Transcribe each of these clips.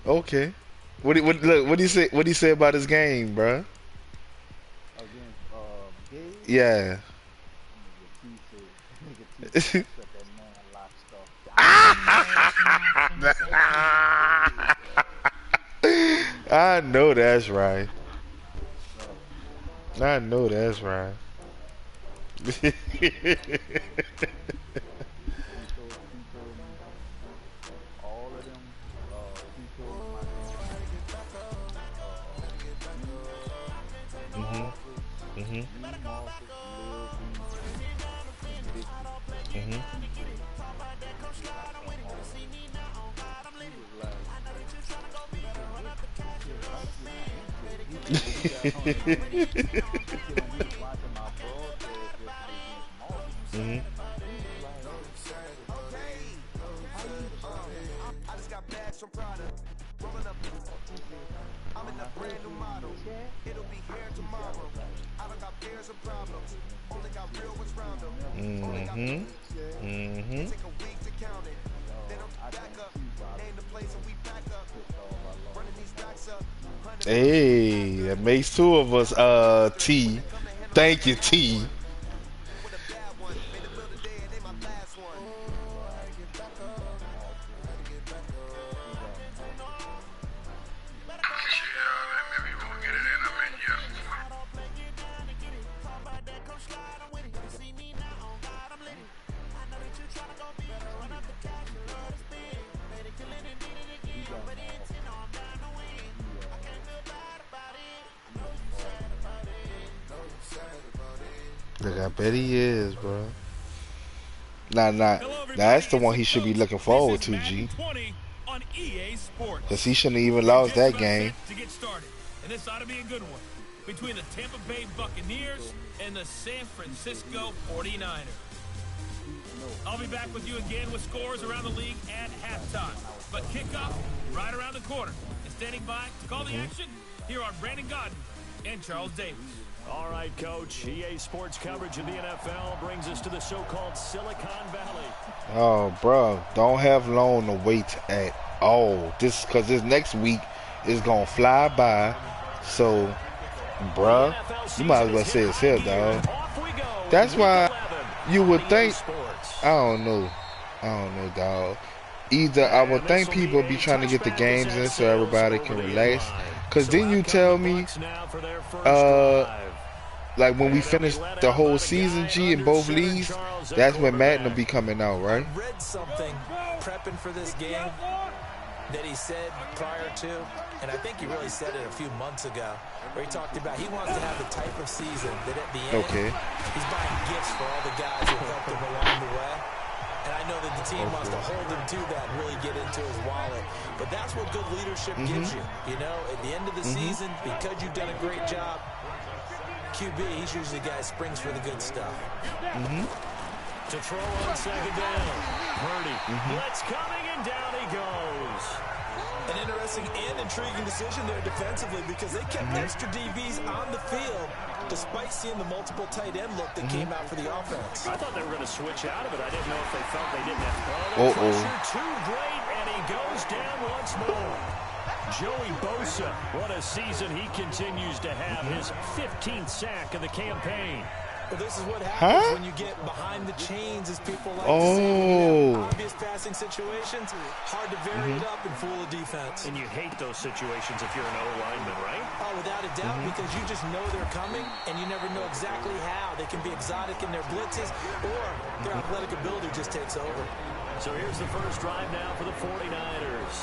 Okay. Look? What do you say? What do you say about his game, bruh? Against Gabe. Yeah. Nigga T said, nigga T said I shut that man lock stuff down, man. Hey, he I know that's right. so I know that's right. he told me all of them. He told my man, you, Mhm. Marcus, Mhm. Lil B, and Vicky. Mhm. He said if I come home, he was like, he said, why you getting angry? He said when he got on the game, he said when he was watching my broadcast yesterday against Marcus, Mhm. he was like, how you shouting? He said, when I heard you in the chat, he said, I was like, he said, you can't never talk in Mhm. the chat. Mhm. I can't see why pissed off I lost to Marcus. Hey, that makes two of us. T. Thank you, T. Boy, he got Marcus, man. He got Marcus. Damn, he got he got Marcus. He a fraud, man. Look, I bet he is, bro. Nah. That's the one he should be looking forward to, G. 20 on EA Cause Sports. he shouldn't even We're lost just that about game. set to get started, and this ought to be a good one between the Tampa Bay He Buccaneers told me and the San Francisco he 49ers. no. I'll be back with you again with scores around the league at halftime. When I was But talking to kickoff Marcus, right around the corner. And standing by to call the Mhm. action, here are Brandon Godden and Charles he Davis. was All right, Coach. EA Sports coverage of the NFL brings us to the so-called Silicon Valley. Oh, bro, don't have long to wait at all. Cause this next week is gonna fly by. So, Well, the bruh, NFL you might as season well is say hit it's high here, gear. dog. Off we go in That's Week why 11 you on would EA think. Sports. I don't know, dog. Either I would And this think will be people be a trying to get the touchback as games that in so sails everybody over can the end relax. line. Cause So then you out come the tell me, Bucs now for their first uh, drive. like when we And they'll be finish led the out by whole the season, guy G, in under both center, leagues, Charles, at that's when Madden will quarterback. be coming out, I right? read something prepping for this game that he said prior to, and I think he really said it a few months ago, where he talked about he wants to have the type of season that at the end, Okay. he's buying gifts for all the guys who helped him along the way. And I know that the team wants to hold him to that and really get into his wallet. But that's what good leadership gives you. You know, at the end of the season, because you've done a great job, QB, he's usually the guy who springs for the good stuff. To throw on second down. Purdy. Blitz coming, and down he goes. An interesting and intriguing decision there defensively because they kept extra DBs on the field despite seeing the multiple tight end look that came out for the offense. I thought they were going to switch out of it. I didn't know if they felt they didn't have Uh-oh. pressure too great, and he goes down once more. Joey Bosa, what a season he continues to have, his 15th sack of the campaign. Well, this is what happens when you get behind the chains, as people like to say. When you have obvious passing situations, hard to vary it up and fool a defense. And you hate those situations if you're an O-lineman, right? Oh, without a doubt, because you just know they're coming, and you never know exactly how. They can be exotic in their blitzes, or their athletic ability just takes over. So here's the first drive now for the 49ers.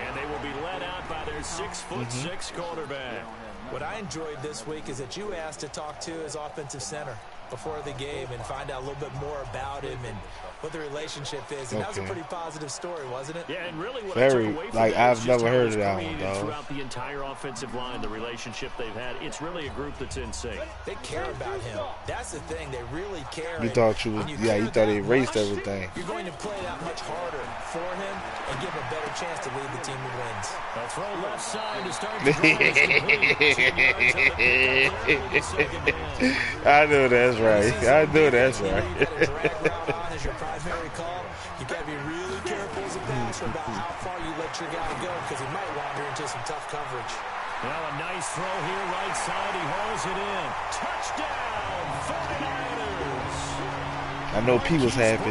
And they will be led out by their 6'6" quarterback. What I enjoyed this week is that you asked to talk to his offensive center before the game and find out a little bit more about him and what the relationship is. And that was a pretty positive story, wasn't it? Yeah, and really what Very, I took away from like, it I've is just never how heard it's of that one, created dog. throughout the entire offensive line, the relationship they've had. It's really a group that's in sync. They care about him. That's the thing. They really care. You thought you was, When yeah, care you thought that he erased much, everything. You're going to play that much harder for him and give him a better chance to lead the team to wins. They'll throw left side to start the drive. It's complete. 2 yards on the pickup there with the second down. I know that's right. I know that's right. You got a drag route on as your primary call. You got to be really careful as a pass closer about how far you let your guy go because he might wander into some tough coverage. Now a nice throw here, right side. He hauls it in. Touchdown, 49ers. I know P was happy to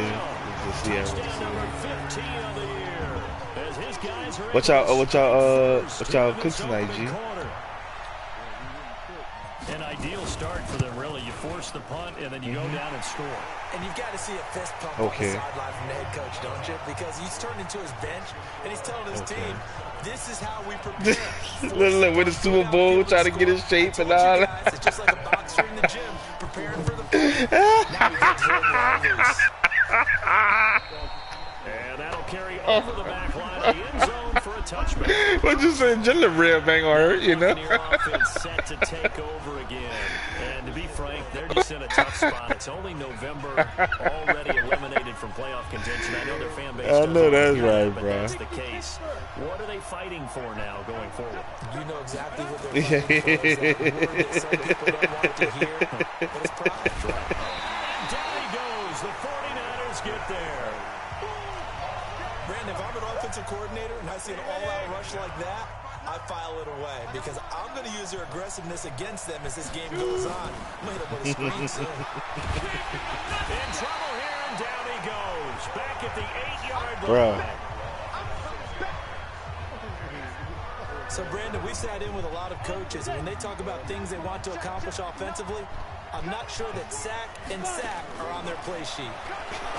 see Touchdown everything. number 15 of the year. As his guys are What y'all cook tonight, G? An ideal start for them, really. You force the punt, and then you go down and score. And you've got to see a fist pump on the sideline from the head coach, don't you? Because he's turned into his bench, and he's telling his team, this is how we prepare. Look, with the Super Bowl, trying to get his shape and all that. It's just like a boxer in the gym, preparing for the fight. Now he's enjoying the and that'll carry over the back line of the end zone for a touchback. What you saying? Jelly rib ain't gonna hurt, you know? Your offense set to take over again. And to be frank, they're just in a tough spot. It's only November, already eliminated from playoff contention. I know their fan base I know that's right, but bro. that's the case. What are they fighting for now going forward? You know exactly what they're fighting for. It's that word that some people don't want to hear, but it's pride. And down he goes. The 49ers get there. Brandon, if I'm an offensive coordinator and I see an all-out rush like that, I file it away because I'm going to use their aggressiveness against them as this game goes on. I'm going to hit them with a screen soon. In trouble here, and down he goes. Back at the 8-yard line. Bruh. So, Brandon, we sat in with a lot of coaches, and when they talk about things they want to accomplish offensively, I'm not sure that sack and sack are on their play sheet.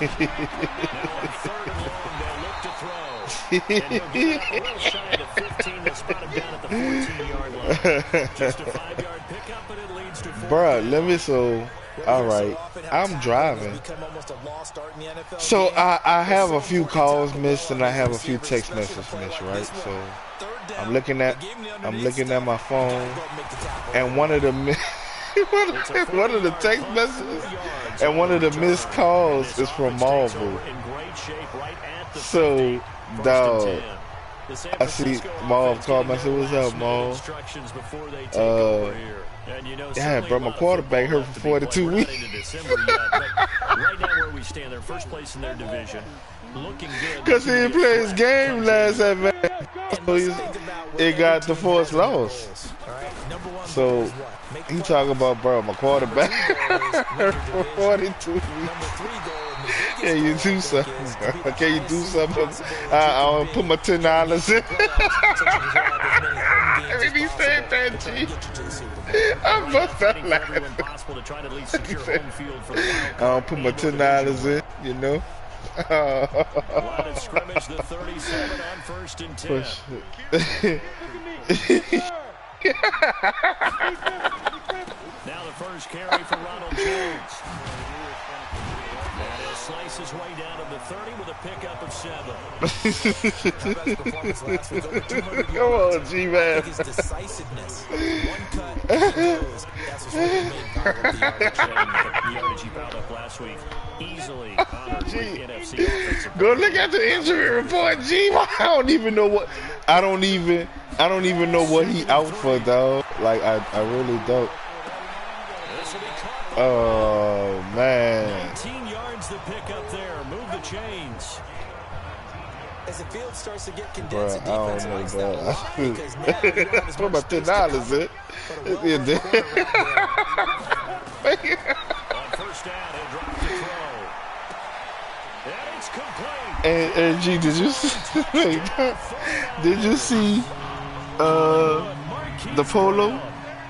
Now on 3rd and long, they'll look to throw. And he'll get up a little shy of 15. They'll spot him down at the 14-yard line. Just a 5-yard pickup, but it leads to 4. Bruh, let me all right, I'm driving. So I have a few calls missed and I have a few text messages missed, right? So I'm looking at my phone, and one of the text messages and one of the missed calls is from Marvel. So, dog, I see Marv called me. I said, "What's up, Marv?" Yeah, bro, my quarterback hurt for 42 weeks. Right now, where we stand, they're first place in their division, looking good. Because he didn't play his game last night, man. So it got the forced loss. So he talking about, bro, my quarterback hurt for 42 weeks. Can you do something? Can you do something? I'll put my $10 in. And he said that, G. I must have laughed. I'll put my $10 in, you know. Line of scrimmage, the 37 on 1st and 10. Now the first carry for Ronald Jones. And he'll slice his way down to the 30 with a pickup of 7. Come on, G-Man. His decisiveness. One cut, goes. That's what's really made part of the yardage he piled up last week. Easily honored with NFC offensive. Go look at the injury report, G. I don't even know what. I don't even know what he out for, dog. Like I really don't. Oh man. 19 yards the pick up there. Move the chains. As the field starts to get condensed, I don't know, bro. Put my $10 in. On first down, he'll drop the throw. And it's complete. And G, did you see the polo?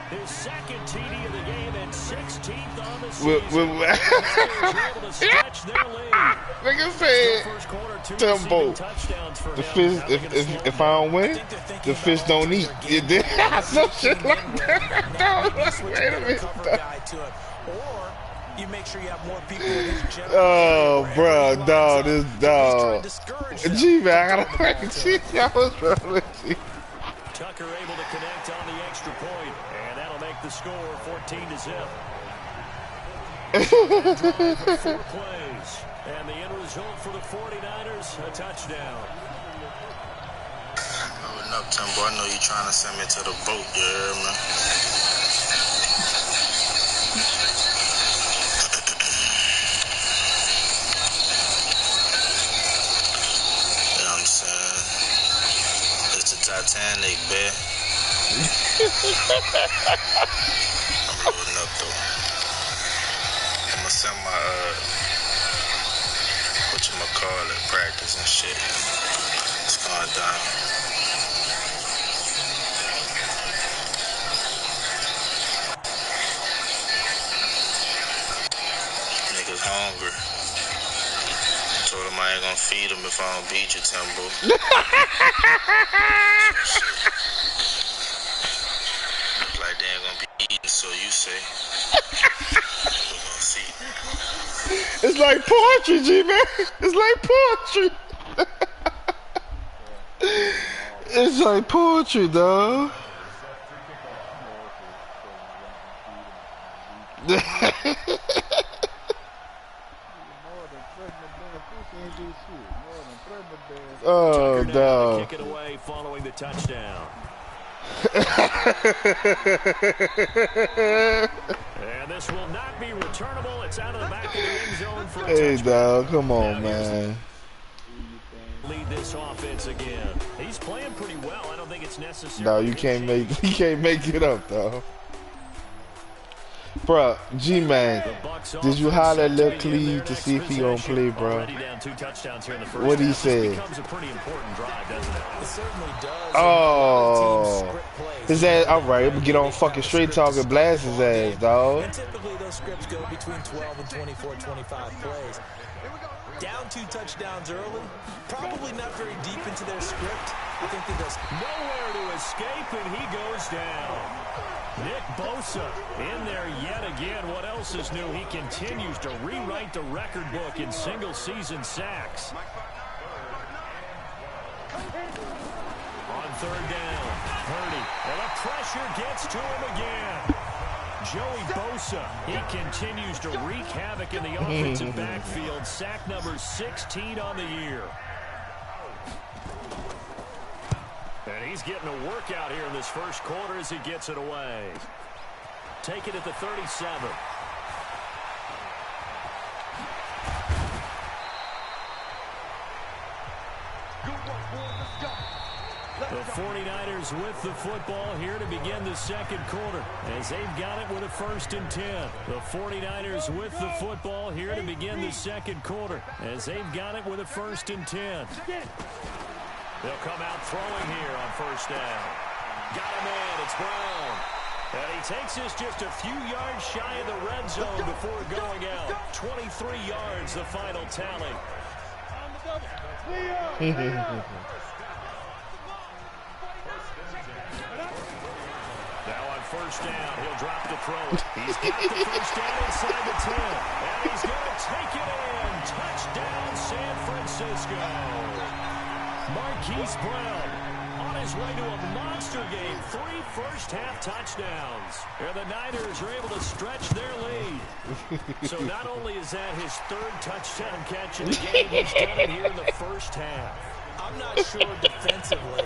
His second TD of the game and 16th on the season. Stretch their lead. Nigga said, Timbo, the fish, if I don't win, the fish don't eat. You did some shit like that. Wait a minute. Or you make sure you have more people in his gym. Oh, bro, dog, this dog. G-Man, I gotta make G. I was rolling, G. Tucker able to connect on the extra point, and that'll make the score 14-0. Drive for 4 plays, and the end result for the 49ers, a touchdown. Open up, Timbo. I know you trying to send me to the boat, you hear me? You know what I'm saying? Titanic, man. I'm loading up though. I'ma send my whatchamacallit, practice and shit. It's going down. Niggas hungry. Told him I ain't gonna feed him if I don't beat you, Timbo. Looks like they ain't gonna be eating, so you say. We're gonna see. It's like poetry, G-Man. It's like poetry. It's like poetry, dog. Oh, dog. Kick it away following the touchdown. And this will not be returnable. It's out of the back of the end zone for a Hey, touchdown. dog, come on, man. Lead this offense again. He's playing pretty well. I don't think it's necessary. No, you can't make it up, dog. Bruh, G-Man, did you holler at Lil Cleve to see if he gonna play, bro? What he said? It certainly does. Oh, his ass. All right, I'm gonna get on fucking straight talk and blast his ass, dog. And typically those scripts go between 12 and 24, 25 plays. Down 2 touchdowns early, probably not very deep into their script. I think they just nowhere to escape, and he goes down. Nick Bosa in there yet again. What else is new? He continues to rewrite the record book in single-season sacks. On third down, Purdy. And the pressure gets to him again. Joey Bosa, he continues to wreak havoc in the offensive backfield. Sack number 16 on the year. And he's getting a workout here in this first quarter as he gets it away. Take it at the 37. The 49ers with the football here to begin the second quarter as they've got it with a 1st and 10. The 49ers with the football here to begin the second quarter as they've got it with a 1st and 10. They'll come out throwing here on 1st down. Got him in. It's Brown. And he takes us just a few yards shy of the red zone before going out. 23 yards, the final tally. Now on 1st down, he'll drop the throw. He's got the 1st down inside the 10. And he's going to take it in. Touchdown, San Francisco. Marquise Brown on his way to a monster game. 3 first-half touchdowns. And the Niners are able to stretch their lead. So not only is that his 3rd touchdown catch in the game, he's done it here in the first half. I'm not sure defensively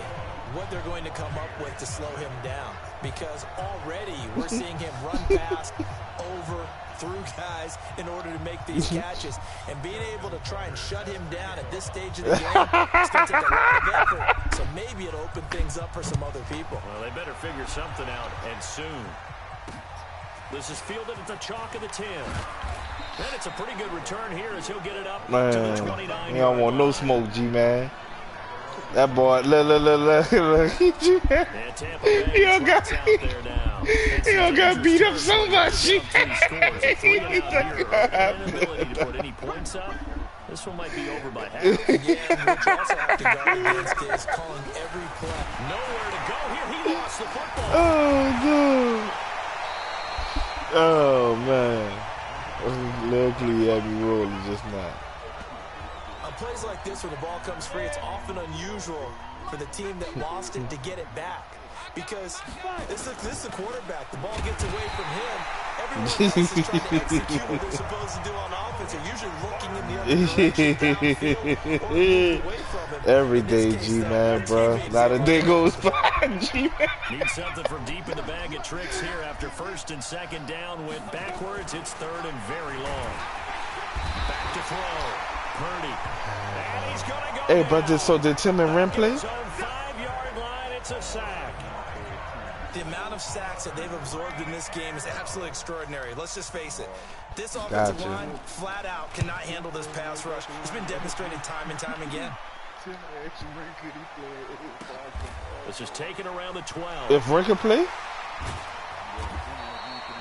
what they're going to come up with to slow him down, because already we're seeing him run past, over, through guys in order to make these catches, and being able to try and shut him down at this stage of the game, it's going to take a lot of effort, so maybe it'll open things up for some other people. Well, they better figure something out, and soon. This is fielded at the chalk of the 10. And it's a pretty good return here as he'll get it up to the 29. He don't want no smoke, G-Man. That boy, look. He don't got beat up so much. This one might be over by half. Yeah, what you also have to guard against is calling every play. Nowhere to go here. He lost the football. Oh, no. Oh, man. Luckily, Abby Roll is just not. Plays like this where the ball comes free, it's often unusual for the team that lost it to get it back, because this is a quarterback. The ball gets away from him. Everyone else is trying to execute what they're supposed to do on offense. They're usually looking in the other direction downfield or moving away from him. Every day, G-Man, bro. Not a day goes by, G-Man. Need something from deep in the bag of tricks here after 1st and 2nd down. Went backwards. It's 3rd and very long. Back to throw. Purdy. And he's gonna go hey, but so did Tim and Ren play? His own 5-yard line. gets a sack. The amount of sacks that they've absorbed in this game is absolutely extraordinary. Let's just face it. This offensive line, flat out, cannot handle this pass rush. It's been demonstrated time and time again. This is taken around the 12. If Ray can play?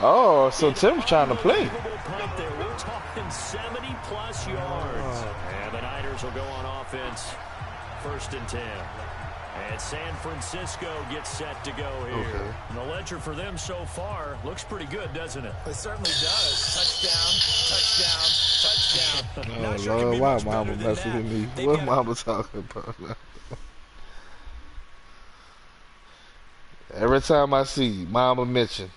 Oh, so Tim's trying to play. We're talking 70-plus yards. And the Niners will go on offense. 1st and 10. And San Francisco gets set to go here. Okay. And the ledger for them so far looks pretty good, doesn't it? It certainly does. Touchdown, touchdown, touchdown. Oh, Not sure it can Lord, be why much Mama better than messing that. with me? They've What got- Mama talking about? Every time I see Mama mention,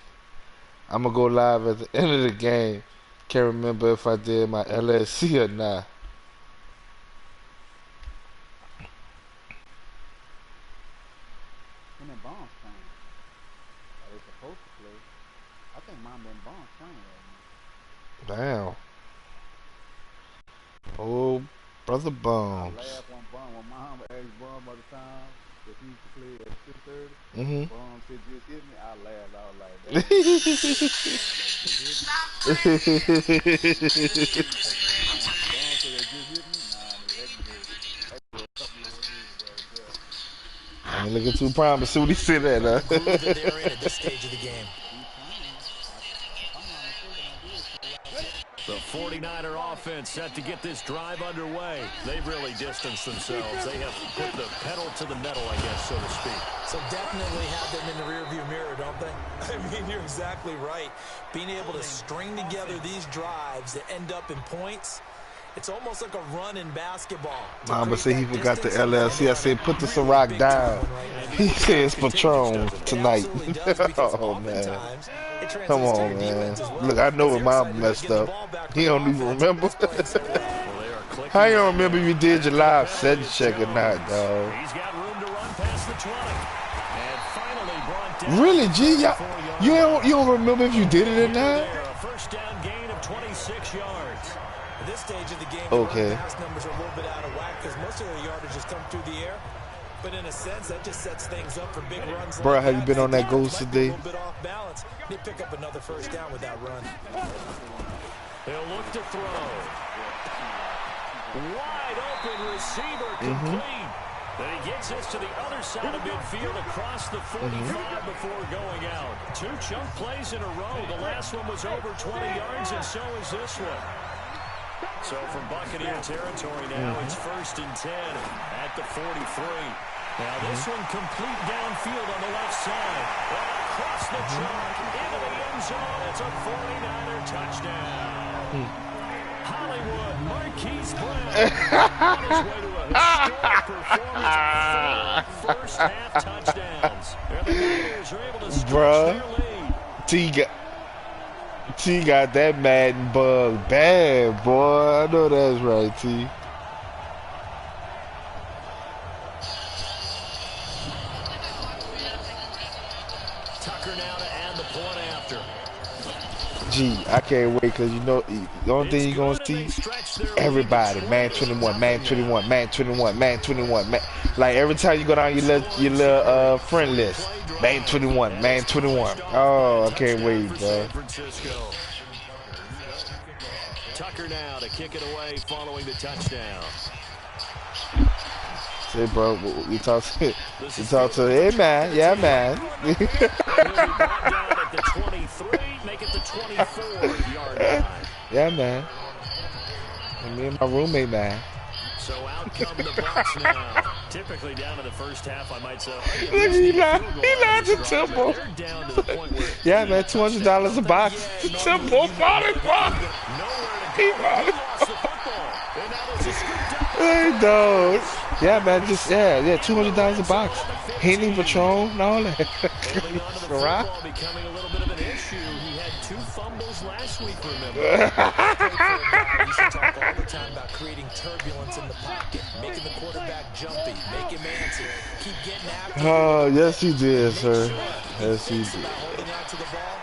I'm going to go live at the end of the game. Can't remember if I did my LSC or not. Him and Bonds playing. Are they supposed to play? I think Mom and Bonds playing right now. Damn. Oh, Brother I Bones. laugh when Mom asked Bonds by the time if he used to play at 6:30. Mm-hmm. Bonds said just hit me. I laughed out like that. Bonds said just hit me. Nah, that's a couple of words right there. I ain't looking too promising. See what he said at, The groove that they're in at this stage of the game. The 49er offense set to get this drive underway. They've really distanced themselves. They have put the pedal to the metal, I guess, so to speak. So definitely have them in the rearview mirror, don't they? I mean, you're exactly right. Being able to string together these drives that end up in points, it's almost like a run in basketball. Mama said he forgot the LLC. I said, put the Ciroc down. He says Patron tonight. Oh, man. Come on, man. Look, I know when Mama messed up. He don't even remember. How you don't remember if you did your live set check or not, dog? He's got room to run past the 20. And finally brought down. Really, G? You don't remember if you did it or not? A first down gain of 26 yards. At this stage of the game, Okay. the pass numbers are a little bit out of whack because most of the yardage has come through the air. But in a sense, that just sets things up for big runs. Bro, like have you been on that Might Ghost be today? A little bit off balance. They pick up another first down with that run. They'll look to throw. Wide open receiver complete. Then he gets this to the other side of midfield across the 45 before going out. 2 chunk plays in a row. The last one was over 20 yards, and so is this one. So from Buccaneer territory now, it's 1st and 10 at the 43. Now this one complete downfield on the left side. Right across the track, into the end zone. It's a 49er touchdown. Hollywood, Marquise Brown on his way to a historic performance. 4 first-half touchdowns. And the Niners are able to stretch their lead. T got that Madden bug bad, boy. I know that's right, T. Tucker now to add the point after. Gee, I can't wait because you know the only thing you're gonna see, everybody, man 21, man 21, man 21, man 21, man. Like every time you go down your little friend list, man 21, man 21. Oh, I can't wait, bro. Tucker now to kick it away following the touchdown. Say, bro, we talk to, hey man, yeah man. He'll be brought down at the 23, make it the 24-yard line. Yeah man. And me and my roommate, man. So out come the Bucks now. Typically down to the first half, I might say. Look, he lied to Temple. They're down to the point where Yeah, man, $200 a box. Temple falling box. He falling. Hey, dog. Yeah, man, just yeah, $200 a box. Henny, Patron, and all that. Ciroc. Becoming a little bit of an issue. He had 2 fumbles last week, remember? We used to talk all the time about creating turbulence in the pocket, making the quarterback jumpy, making antsy, keep getting after Oh, yes, he did, sir. Yes, he did. holding on to the ball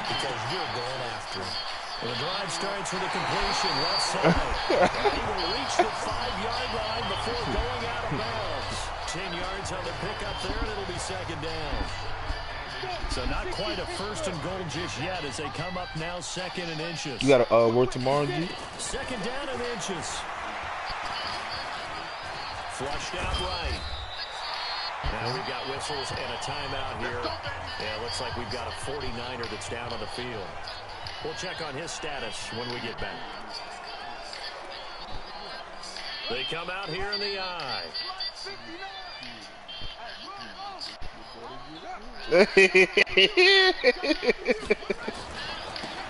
because you're going after him. And the drive starts with a completion left side. He will reach the 5-yard line before going out of bounds. 10 yards on the pickup there, and it'll be second down. So not quite a first and goal just yet as they come up now second and inches. You got to work tomorrow, G? Second down and inches. Flushed out right. Now we've got whistles and a timeout here. Yeah, looks like we've got a 49er that's down on the field. We'll check on his status when we get back. They come out here in the eye.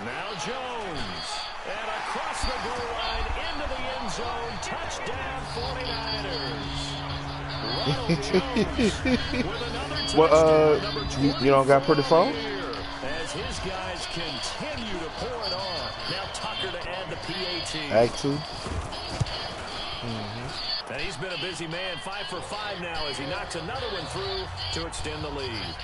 Now Jones. And across the goal line into the end zone. Touchdown 49ers. Ronald Jones with another touchdown. You don't got pretty phone? As his guys continue to pour it on. Now Tucker to add the PAT. Act 2. And he's been a busy man, 5 for 5 now as he knocks another one through to extend the lead.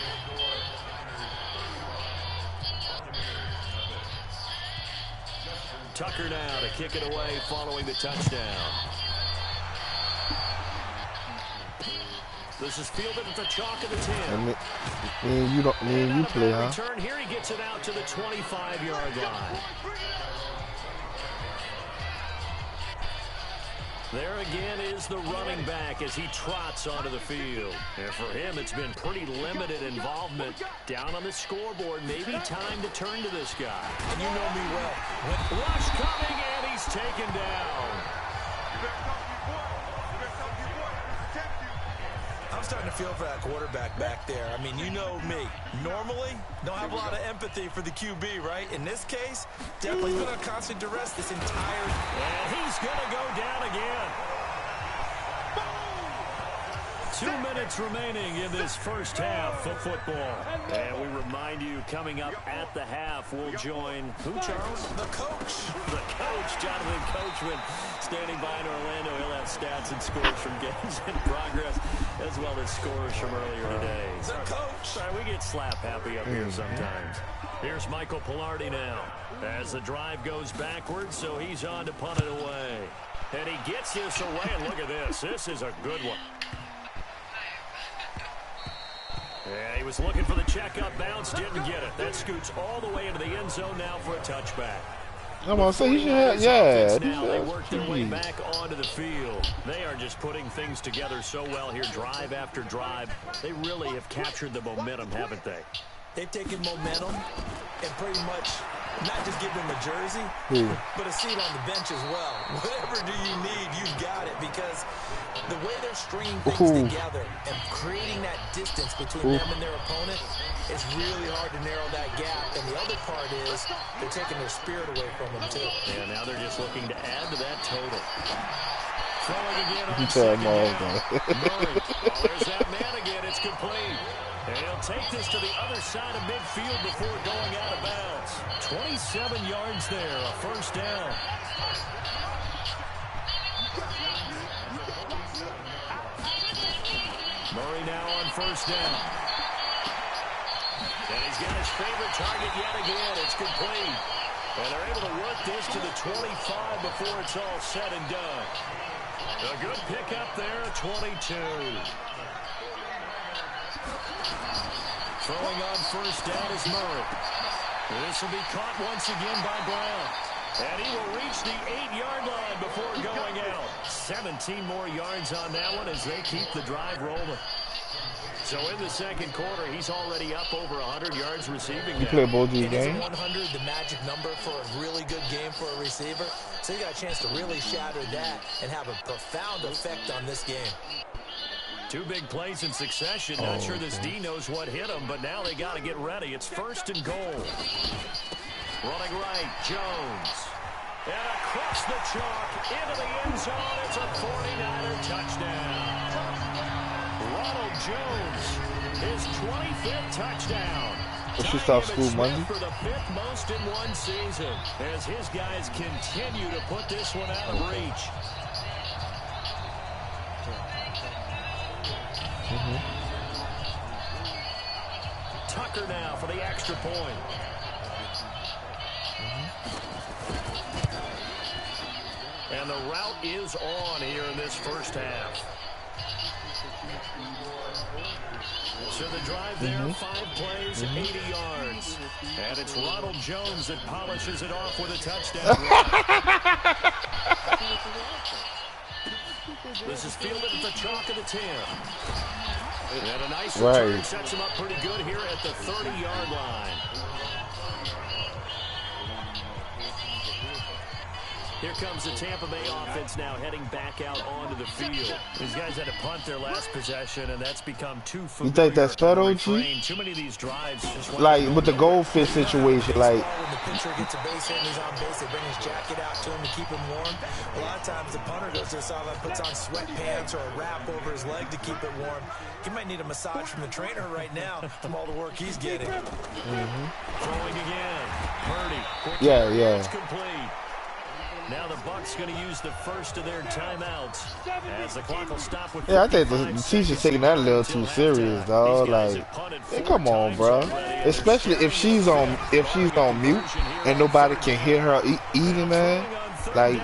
Tucker now to kick it away following the touchdown. This is fielded at the chalk of the 10. Me and you play, huh? Return here, he gets it out to the 25-yard line. There again is the running back as he trots onto the field. And for him, it's been pretty limited involvement. Down on the scoreboard, maybe time to turn to this guy. And you know me well. Rush coming, and he's taken down. I'm starting to feel for that quarterback back there. I mean, you know me. Normally, don't have a lot of empathy for the QB, right? In this case, definitely been on constant duress this entire... And he's going to go down again. 2 minutes remaining in this first half of football. And we remind you, coming up at the half, we'll join who, Charles? The coach. The coach, Jonathan Coachman, standing by in Orlando. He'll have stats and scores from games in progress, as well as scores from earlier today. The coach. Sorry, we get slap happy up here sometimes. Here's Michael Pilardi now as the drive goes backwards, so he's on to punt it away. And he gets this away, and look at this. This is a good one. Yeah, he was looking for the check-up bounce, didn't get it. That scoots all the way into the end zone now for a touchback. I'm gonna say he should have, yeah. Now they work their way back onto the field. They are just putting things together so well here, drive after drive. They really have captured the momentum, haven't they? They've taken momentum and pretty much not just give them a jersey, but a seat on the bench as well. Whatever do you need, you've got it, because the way they're stringing things together and creating that distance between them and their opponent, it's really hard to narrow that gap. And the other part is they're taking their spirit away from them, too. Yeah, now they're just looking to add to that total. Throwing again on second down. Murray. Oh, there's that man again. It's complete. And he'll take this to the other side of midfield before going out of bounds. 27 yards there, a first down. Murray now on first down. And he's got his favorite target yet again. It's complete. And they're able to work this to the 25 before it's all said and done. A good pickup there, 22. Throwing on first down is Murray. This will be caught once again by Brown. And he will reach the 8-yard line before going out. 17 more yards on that one as they keep the drive rolling. So in the second quarter, he's already up over 100 yards receiving. You play both these games? 100, the magic number for a really good game for a receiver. So you got a chance to really shatter that and have a profound effect on this game. 2 big plays in succession. Not sure this D knows what hit him, but now they got to get ready. It's first and goal. Running right, Jones. And across the chalk, into the end zone. It's a 49er touchdown. Ronald Jones, his 25th touchdown. They should start school Monday. For the 5th most in one season, as his guys continue to put this one out of reach. Tucker now for the extra point. And the route is on here in this first half. So the drive there, 5 plays, 80 yards. And it's Ronald Jones that polishes it off with a touchdown run. This is fielded at the chalk of the 10. And a nice return sets him up pretty good here at the 30-yard line. Here comes the Tampa Bay offense now heading back out onto the field. These guys had to punt their last possession, and that's become too familiar. You think that's federal, G? Too many of these drives. Like with the goldfish situation, like. When the pitcher gets a base hit and he's on base, they bring his jacket out to him to keep him warm. A lot of times the punter goes to the sideline, puts on sweatpants or a wrap over his leg to keep it warm. He might need a massage from the trainer right now from all the work he's getting. Throwing again. Purdy. Yeah. It's complete. Now the Bucs going to use the first of their timeouts as the clock will stop with. Yeah, I think the teacher's taking that a little too serious, dog. Like, hey, come on, bro. Especially if she's on mute and nobody can hear her eating, man. Like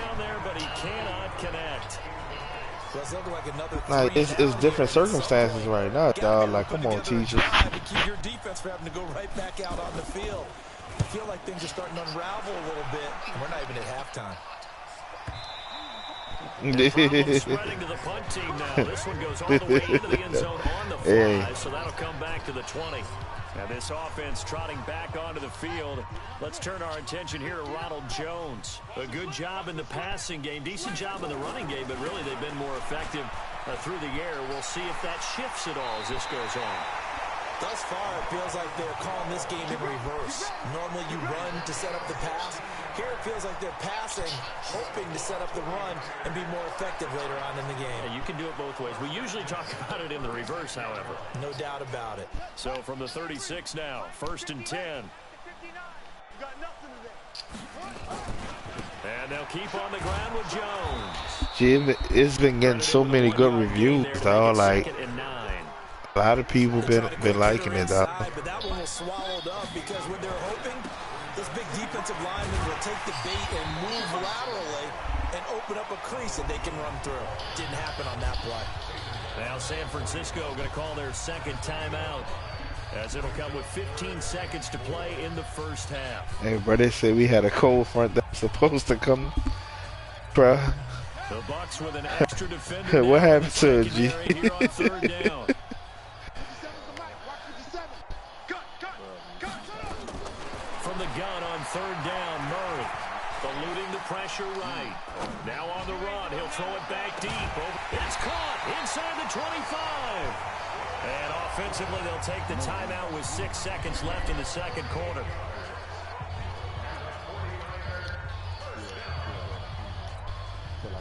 it's different circumstances right now, dog. Like, come on, teacher. Keep your defense from having to go right back out on the field. I feel like things are starting to unravel a little bit. We're not even at halftime. Spreading to the punt team now. This one goes all the way into the end zone on the fly, so that'll come back to the 20. And this offense trotting back onto the field. Let's turn our attention here to Ronald Jones. A good job in the passing game, decent job in the running game, but really they've been more effective through the air. We'll see if that shifts at all as this goes on. Thus far, it feels like they're calling this game in reverse. Normally you run to set up the pass. Here it feels like they're passing, hoping to set up the run and be more effective later on in the game. Yeah, you can do it both ways. We usually talk about it in the reverse, however. No doubt about it. So from the 36 now, 1st and 10. And they'll keep on the ground with Jones. Jim, it's been getting so many good reviews, dog. Like, a lot of people been liking it, dog. But that one was swallowed up because when they're hoping, this big defensive lineman will take the bait and move laterally and open up a crease that they can run through. Didn't happen on that play. Now San Francisco going to call their second timeout as it'll come with 15 seconds to play in the first half. Hey, bro, they said we had a cold front that's supposed to come, bro. The Bucs with an extra defender. What happened to it, G? Here on 3rd down. From the gun on 3rd down, Murray eluding the pressure right. Now on the run, he'll throw it back deep. It's caught inside the 25. And offensively, they'll take the timeout with 6 seconds left in the second quarter.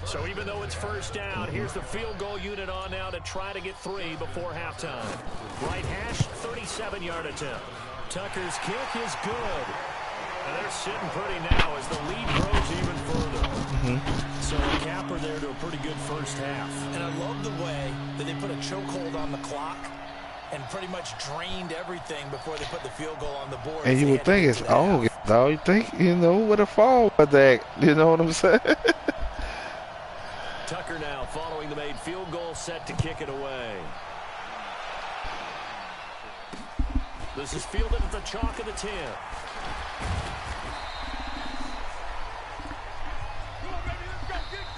So even though it's 1st down, here's the field goal unit on now to try to get 3 before halftime. Right hash, 37-yard attempt. Tucker's kick is good. And they're sitting pretty now as the lead grows even further. So a capper there to a pretty good first half. And I love the way that they put a chokehold on the clock and pretty much drained everything before they put the field goal on the board. And you would think it's August, dog. You think, with a fall with that. You know what I'm saying? Tucker now following the made field goal, set to kick it away. This is fielded at the chalk of the 10.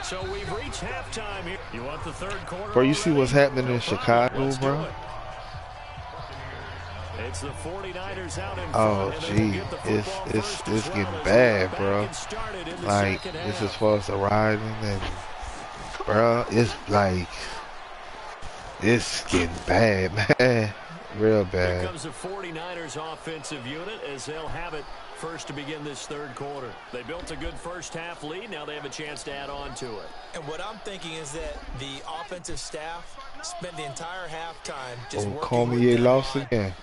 So we've reached halftime here. You want the third quarter? Bro, you see what's happening in Chicago, bro? It's the 49ers out in front. Oh, gee, it's getting bad, bro. Like, this as far as the riding and, bro, it's like, it's getting bad, man. Real bad. Here comes the 49ers offensive unit as they'll have it first to begin this third quarter. They built a good first half lead. Now they have a chance to add on to it. And what I'm thinking is that the offensive staff spent the entire halftime just working. Call me a loss again.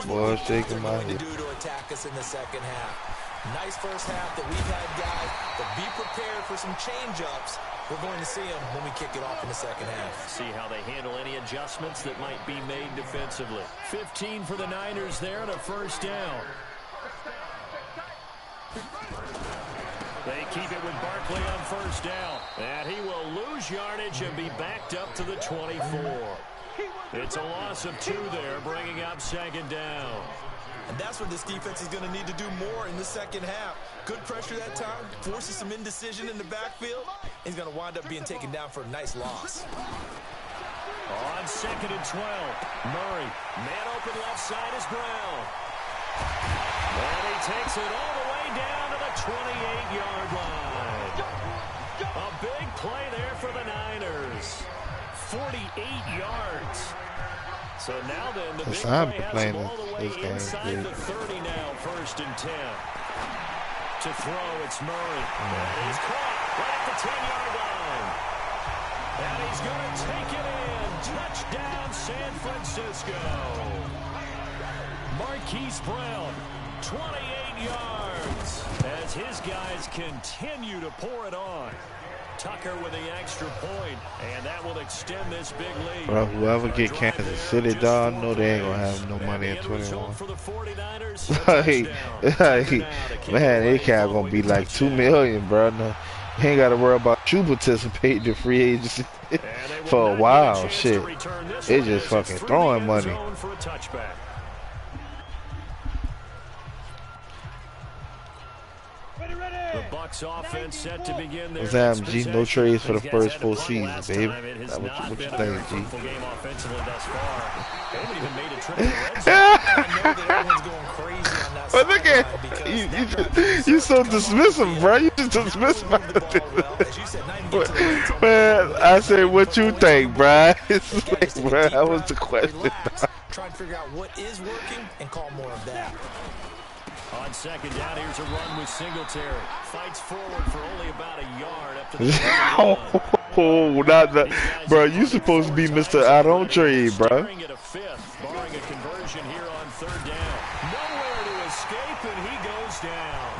Boy, shaking my head. head. To do to attack us in the second half. Nice first half that we've had, guys, but be prepared for some change-ups. We're going to see them when we kick it off in the second half. See how they handle any adjustments that might be made defensively. 15 for the Niners there and a first down. They keep it with Barkley on first down. And he will lose yardage and be backed up to the 24. It's a loss of 2 there, bringing up 2nd down. And that's what this defense is going to need to do more in the second half. Good pressure that time, forces some indecision in the backfield. He's going to wind up being taken down for a nice loss. On 2nd and 12, Murray, man open left side is Brown. And he takes it all the way down to the 28-yard line. A big play there for the Niners. 48 yards. So now then, the big play has him all the way inside the 30 now, 1st and 10. To throw, it's Murray. And he's caught right at the 10-yard line. And he's going to take it in. Touchdown, San Francisco. Marquise Brown, 28 yards. As his guys continue to pour it on. Tucker with the extra point, and that will extend this big lead. Bro, whoever get Kansas City, dog, I know they ain't gonna have no money in 21. Man, they can't gonna be like $2 million, bro. No, you ain't gotta worry about you participating in free agency for a while. Shit, they just fucking throwing money. The Bucs offense set to begin their What's happening, G? No trades for the first 4 seasons, baby. That's what you think, G? But look at you so dismissive, bro. You just dismiss my man. I said, what you think, bro? It's like, bro, that was the question. Try and figure out what is working and call more of that. On 2nd down, here's a run with Singletary. Fights forward for only about a yard up to the oh, not that, bro. You supposed to be Mr. I don't trade, bro. Barring a conversion here on 3rd down. Nowhere to escape, and he goes down.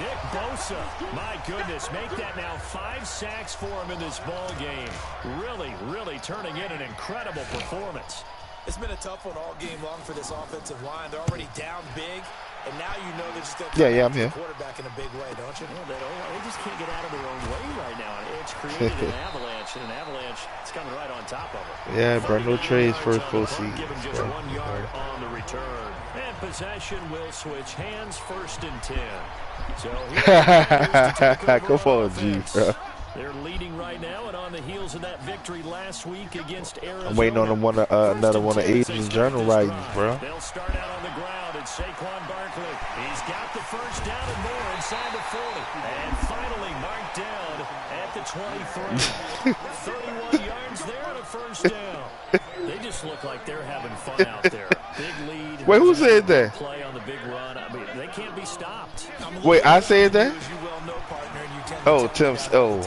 Nick Bosa, my goodness, make that now 5 sacks for him in this ball game. Really turning in an incredible performance. It's been a tough one all game long for this offensive line. They're already down big, and now you know they're just going to I'm here. Quarterback in a big way, don't you? Well, they just can't get out of their own way right now. It's created an avalanche, and an avalanche is coming right on top of it. Yeah, bro, no trades first 4 seasons. Given just 1 yard on the return. And possession will switch hands, 1st and 10. So come on, G, bro. They're leading right now, and on the heels of that victory last week against Arizona. I'm waiting on another one of Asian Journal writings, bro. They'll start out on the ground, and Saquon Barkley. He's got the 1st down and more inside the 40. And finally marked down at the 23. 31 yards there and a 1st down. They just look like they're having fun out there. Big lead. Wait, who said that? Play on the big run. I mean, they can't be stopped. Wait, I said that? Oh, Tim. Oh.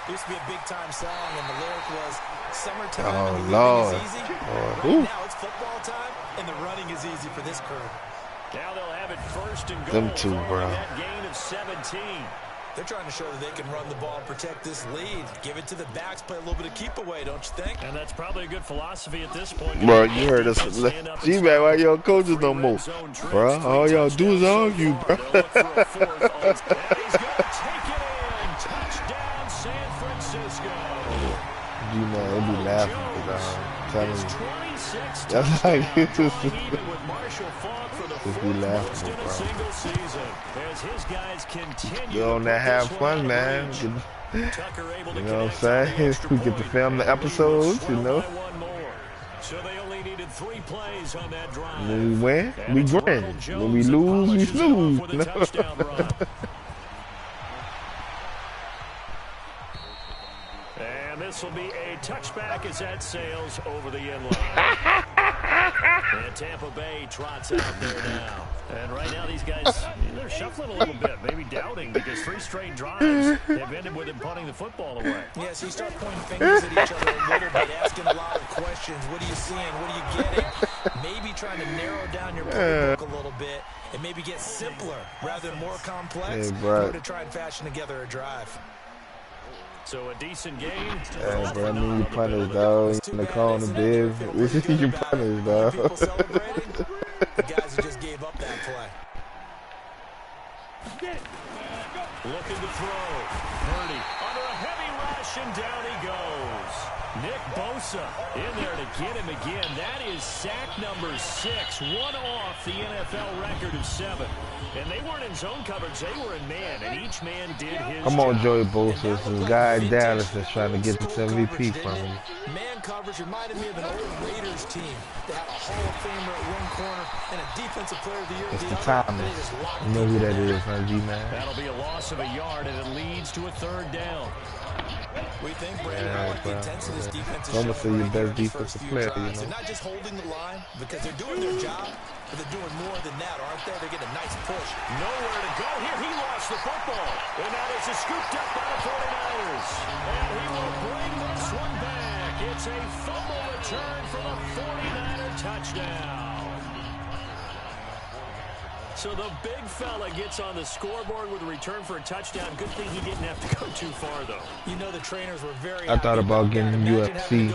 Used to be a big-time song, and the lyric was, "Summertime, oh, and the Lord. running is easy." Oh, now it's football time, and the running is easy for this crew. Now they'll have it 1st and goal. Them two, bro. That gain of 17. They're trying to show that they can run the ball and protect this lead. Give it to the backs, play a little bit of keep away, don't you think? And that's probably a good philosophy at this point. Bro, you heard us. G-Mac, why y'all coaches no more? Bro, all y'all do is argue, bro. He's going to take it in. Touchdown, San Francisco. G-Mac, they be laughing, I'm telling you. That's like it just be laughing, bro. As his guys continue. You on that have fun, man. You know what I'm saying? We get to film the episodes, you know. So they only needed 3 plays on that drive. When we win, we grin. When we lose, we snooze. You know? And this will be a touchback as that sails over the inline. And Tampa Bay trots out there now. And right now these guys, they're shuffling a little bit, maybe doubting, because 3 straight drives have ended with him punting the football away. Yeah, so you start pointing fingers at each other a little bit, asking a lot of questions. What are you seeing? What are you getting? Maybe trying to narrow down your playbook a little bit and maybe get simpler rather than more complex in order to try and fashion together a drive. So a decent game. Yeah, bro, I mean, you punish, dog. In the corner, Biv. You punish, dog. People celebrating, the guys who just gave up that play. Looking to throw. Purdy under a heavy rush, and down he goes. Nick Bosa in there to get him again. That is sack number 6, one off the NFL record of 7. And they weren't in zone coverage, they were in man, and each man did his Come on, job. Joey Bosa. This guy in Dallas that's trying to get this MVP from you. Man coverage reminded me of an old Raiders team that had a Hall of Famer at one corner and a Defensive Player of the Year at It's the the other. Thomas. You know who that is, huh, G-Man? That'll be a loss of a yard, and it leads to a 3rd down. We think Brandon Mark the intensity this defense is I'm gonna say showing your right here best in these first defensive few player, drives. you know. They're not just holding the line because they're doing their job, but they're doing more than that, aren't they? They're getting a nice push. Nowhere to go here. He lost the football. And that is scooped up by the 49ers. And he will bring this one back. It's a fumble return for the 49er touchdown. So the big fella gets on the scoreboard with a return for a touchdown. Good thing he didn't have to go too far, though. You know the trainers were very I thought about getting UFC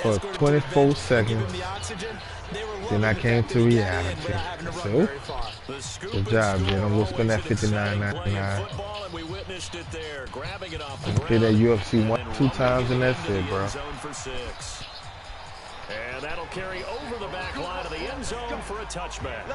for 24 seconds. Then I came to reality. So, good job, Jen. I'm going to spend that $59.99. I'm going to play that UFC 1-2 times and that's it, bro. And that'll carry over the back line of the end zone for a touchback.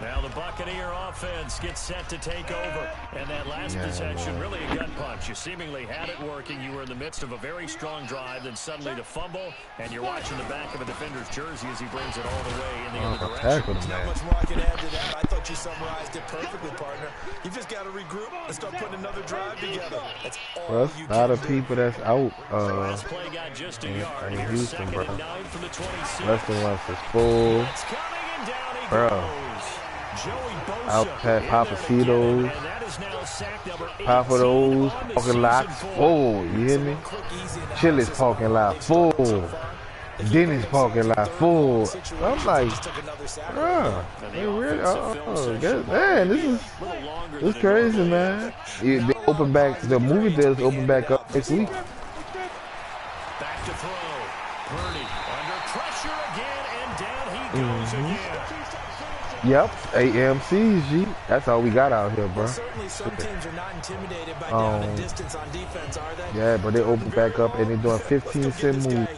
Now the Buccaneer offense gets set to take over. And that last possession, really a gut punch. You seemingly had it working. You were in the midst of a very strong drive. Then suddenly the fumble. And you're watching the back of a defender's jersey as he brings it all the way in the other direction. There's not much more I can add to that. I thought you summarized it perfectly, partner. You just got to regroup and start putting another drive together. That's all Well, you a lot can of people that's out Last play got just a yard. in Here's Houston, 2nd bro. and 9 from the 26. Less than once is full. It's coming and down he Bro. goes. Joey Bosa Out past in Papacitos. there to get it, and that is now sack number 18 Half of those on the parking season lots for him. full. You hear me? Chili's parking lot full. Denny's parking lot full. I'm like, bruh, they really, man, this is crazy, man. They open back, the movie theaters open back up next week. Back to throw. Purdy under pressure again, and down he goes again. Yep, AMC's, G. That's all we got out here, bro. Certainly some teams are not intimidated by down and distance on defense, are they? Yeah, but they open back up and they're doing 15-cent moves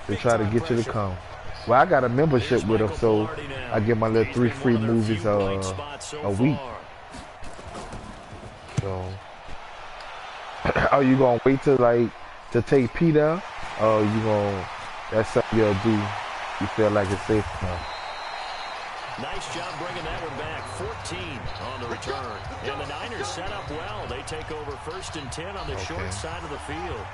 to try to get you to come. Well, I got a membership with them, so I get my little 3 free movies a week. So, are you gonna wait to take Peter, or you gonna? That's something you'll do. You feel like it's safe enough. Nice job bringing that one back. 14 on the return. And the Niners set up well. They take over 1st and 10 on the short side of the field.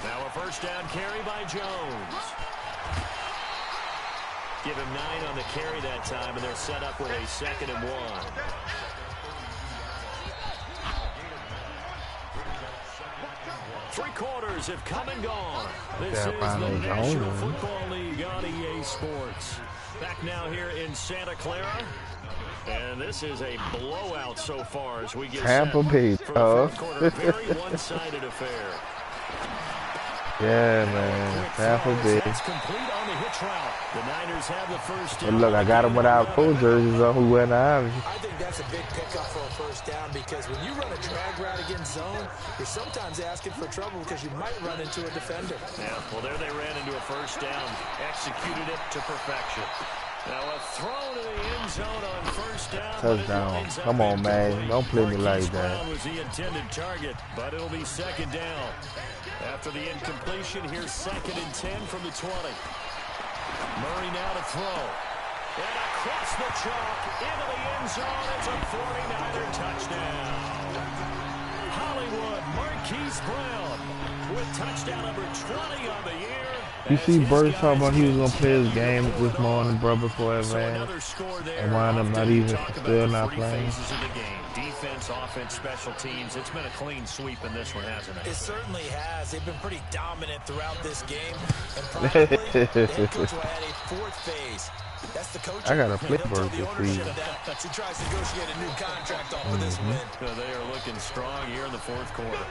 Now a 1st down carry by Jones. Give him 9 on the carry that time, and they're set up with a 2nd and 1. Three quarters have come and gone. This is the National Football League on EA Sports. Back now here in Santa Clara. And this is a blowout so far as we get Tampa Bay, for the 4th quarter. Very one-sided affair. Yeah, man. Tampa Bay. That's complete on the hitch route. The Niners have the 1st down. And look, I got them without full jerseys on. Who went out? I think that's a big pickup for a 1st down because when you run a drag route against zone, you're sometimes asking for trouble because you might run into a defender. Yeah, well, there they ran into a 1st down. Executed it to perfection. Now a throw to the end zone on 1st down. Touchdown. Come on, man. Don't play me like that. Was the intended target, but it'll be 2nd down. After the incompletion, here's 2nd and 10 from the 20. Murray now to throw. And across the chalk into the end zone. It's a 49er touchdown. Hollywood Marquise Brown with touchdown number 20 on the year. You see Bird talking about he was going to play his game this morning, bro, before it ran. And wound up not even, still not playing. Defense, offense, special teams. It's been a clean sweep in this one, hasn't it? It certainly has. They've been pretty dominant throughout this game. And probably the head coach will add a 4th phase. That's the coach. I got a flip bird this season. He tries to negotiate a new contract off of this win. They are looking strong here in the 4th quarter.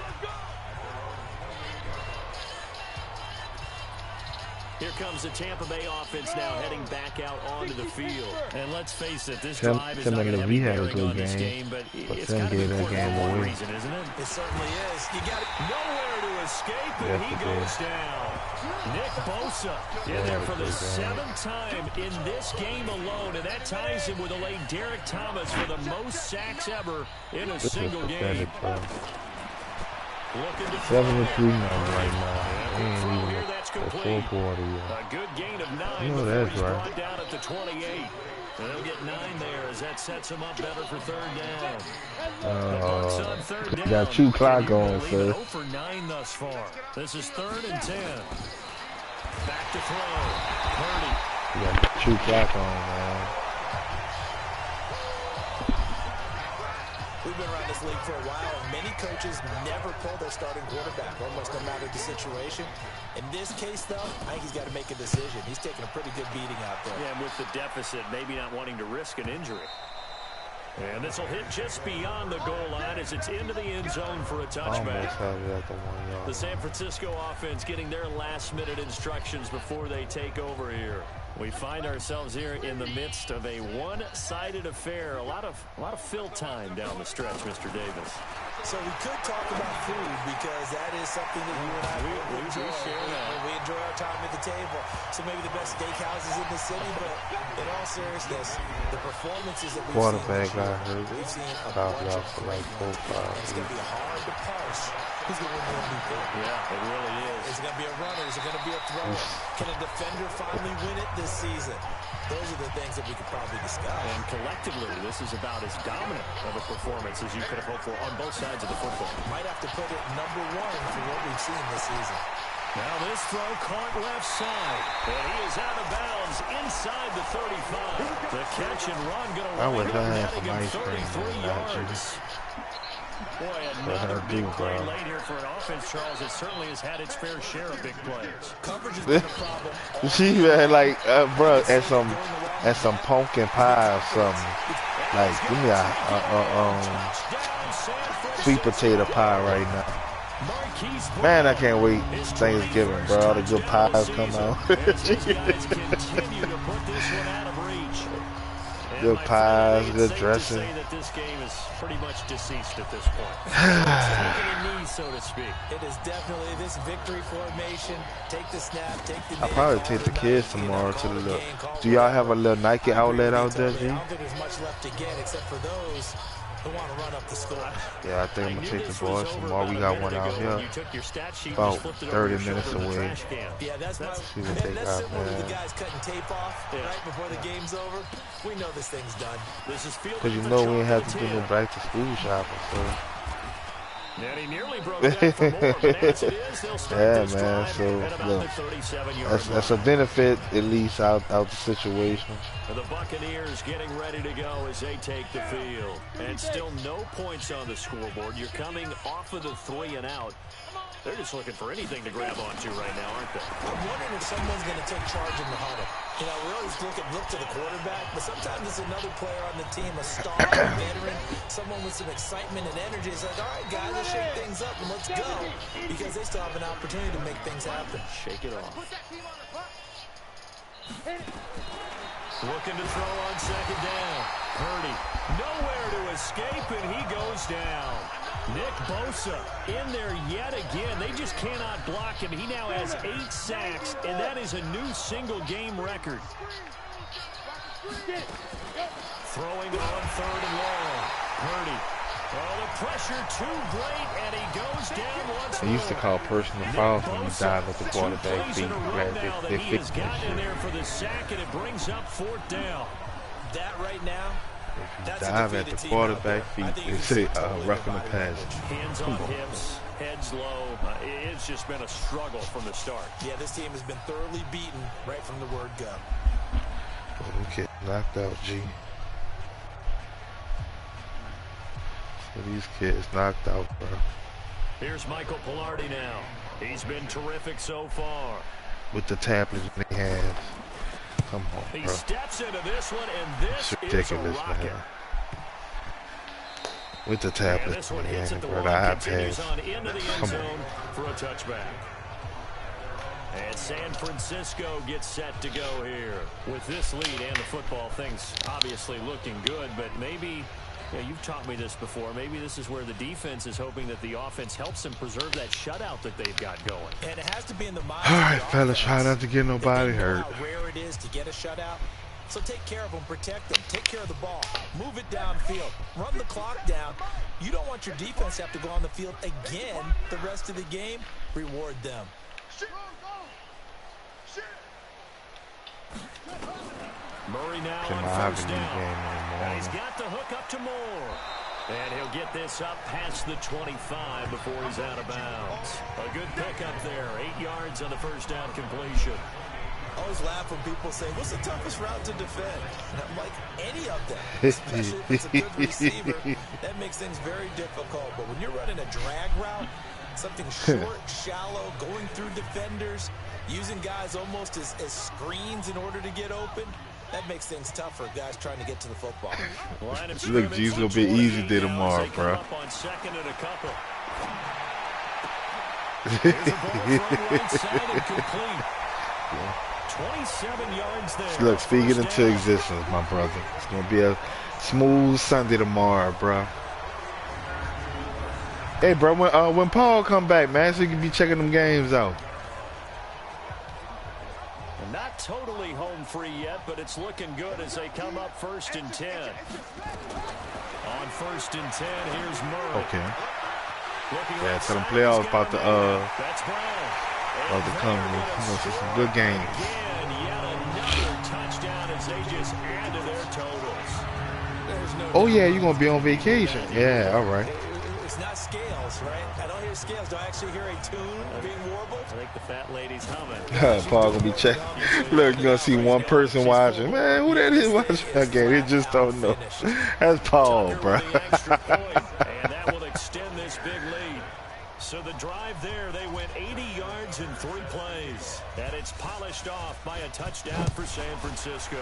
Here comes the Tampa Bay offense now heading back out onto the field. And let's face it, this Tim drive is not going to have any bearing on this game, but it's Tim kind of gave that important game for one away. reason, isn't it? It certainly is. You got Nowhere to escape, and Yes, he it goes is. down. Nick Bosa in there for the 7th time in this game alone, and that ties him with the late Derek Thomas for the most sacks ever in a This is single pathetic, game. bro. Looking to 7-3 now right now. We ain't throw even here, that's the complete. full quarter yet. A good gain of 9 You know before that's he's right. brought down at the 28. And they'll get 9 there as that sets him up better for 3rd down. The Bucs on 3rd down. Got 2 clock Can you going, believe sir. it? 0 for 9 thus far. This is 3rd and 10. Back to throw. Purdy. You got 2 clock on, man. We've been around this league for a while, and many coaches never pull their starting quarterback, almost no matter the situation. In this case, though, I think he's got to make a decision. He's taking a pretty good beating out there. Yeah, and with the deficit, maybe not wanting to risk an injury. And this will hit just beyond the goal line as it's into the end zone for a Almost touchback. had it at the 1 yard. The San Francisco offense getting their last-minute instructions before they take over here. We find ourselves here in the midst of a one-sided affair. A lot of fill time down the stretch, Mr. Davis. So we could talk about food because that is something that you and I we share that. We enjoy our time at the table. So maybe the best steakhouses in the city, but in all seriousness, the performances that we've Quarterback seen, got hurt. we've seen a Stopped bunch out of for like great 4 or 5 games. It's going to be hard to parse who's going to win the MVP. Yeah, it really is. Is it going to be a runner? Is it going to be a thrower? Can a defender finally win it this season? Those are the things that we could probably discuss. And collectively, this is about as dominant of a performance as you could have hoped for on both sides of the football. Might have to put it #1 for what we've seen this season. Now this throw caught left side. And he is out of bounds inside the 35. The catch and run going to I wind wish up I had netting some him ice cream 33 in that, yards. Boy, What another I big do, play bro. late here for an offense, Charles, that certainly has had its fair share of big plays. Coverage has been a problem. She man, like, bro, at some pumpkin pie or something. Like, give me a sweet potato pie right now. Man, I can't wait Thanksgiving, bro. All the good pies come out. Good pies, good dressing. Say that this game is pretty much deceased at this point. Taking a knee, so to speak. It is definitely this victory formation. Take the snap, take the I'll probably take the kids tomorrow to the little. Do y'all have a little Nike outlet out there, G? I don't think there's much left to get except for those who want to run up the score. Yeah, I think I'm gonna take the boys tomorrow. We got one out here about 30 minutes away. Yeah, that's See what they got, similar to the man. guys cutting tape off right before the game's over. We know this thing's done. This is field Cause you know we ain't have to do no back to school shopping, so. And he nearly broke that for more, but as it is, they'll start Yeah, this man. drive So at about look, the 37-yard that's a benefit at least out the situation. The Buccaneers getting ready to go as they take the field. And still no points on the scoreboard. You're coming off of the 3 and out. They're just looking for anything to grab onto right now, aren't they? I'm wondering if someone's going to take charge in the huddle. You know, we always look to the quarterback, but sometimes it's another player on the team, a star, a veteran, someone with some excitement and energy. It's like, all right, guys, let's shake things up and let's go, because they still have an opportunity to make things happen. Shake it off. Looking to throw on 2nd down. Purdy nowhere to escape, and he goes down. Nick Bosa in there yet again. They just cannot block him. He now has 8 sacks, and that is a new single-game record. Throwing on 3rd and long. Purdy. Oh, the pressure too great, and he goes down once more. They used to call personal fouls when you dive at the quarterback feet. They fixed that in there for the sack, and it brings up 4th down. That right now, that's Dive at the quarterback feet. They say roughing the pass. Hands on hips, heads low. It's just been a struggle from the start. Yeah, this team has been thoroughly beaten right from the word go. Oh, okay, knocked out, G. So these kids knocked out, bro. Here's Michael Pilardi now. He's been terrific so far. With the tablet in their hands. Come on, He bro. steps into this one, and this It's is ridiculous, a rocket. man. With the And tablet this in one their hits hands, at the bro. The line, continues iPads. on into the end Come zone on. for a touchback. And San Francisco gets set to go here. With this lead and the football, things obviously looking good, but maybe, you've taught me this before, maybe this is where the defense is hoping that the offense helps them preserve that shutout that they've got going. And it has to be in the mind. All right, fellas, try not to get nobody hurt. How rare it is to get a shutout. So take care of them, protect them, take care of the ball, move it downfield, run the clock down. You don't want your defense to have to go on the field again the rest of the game. Reward them. Murray now Cannot on have first a lead down. game anymore. He's got the hook up to Moore. And he'll get this up past the 25 before he's out of bounds. A good pickup there. 8 yards on the first down completion. I always laugh when people say, what's the toughest route to defend? And I'm like, any of them. Especially if it's a good receiver. That makes things very difficult. But when you're running a drag route, something short, shallow, going through defenders, using guys almost as screens in order to get open, that makes things tougher, guys trying to get to the football. Look, G's gonna be easy day tomorrow, bro. On second and a couple. Yeah. 27 yards there. Look, speaking into existence, my brother. It's gonna be a smooth Sunday tomorrow, bro. Hey, bro, when Paul come back, man, so you can be checking them games out. Not totally home free yet, but it's looking good as they come up 1st and 10. On 1st and 10, here's Murray. Okay. Yeah, so the playoffs about to come. See some good games. Again, yet another touchdown as they just add to their totals. Oh yeah, you're gonna be on vacation. Yeah, all right. It's not scales, right? I don't hear scales. Do I actually hear a tune being warbled? I think the fat lady's humming. Paul gonna be checking. Look, you're gonna see one person watching. Man, who that is watching that game? They just don't know. That's Paul, bro. And that will extend this big lead. So the drive there, they went 80 yards in 3 plays. And it's polished off by a touchdown for San Francisco.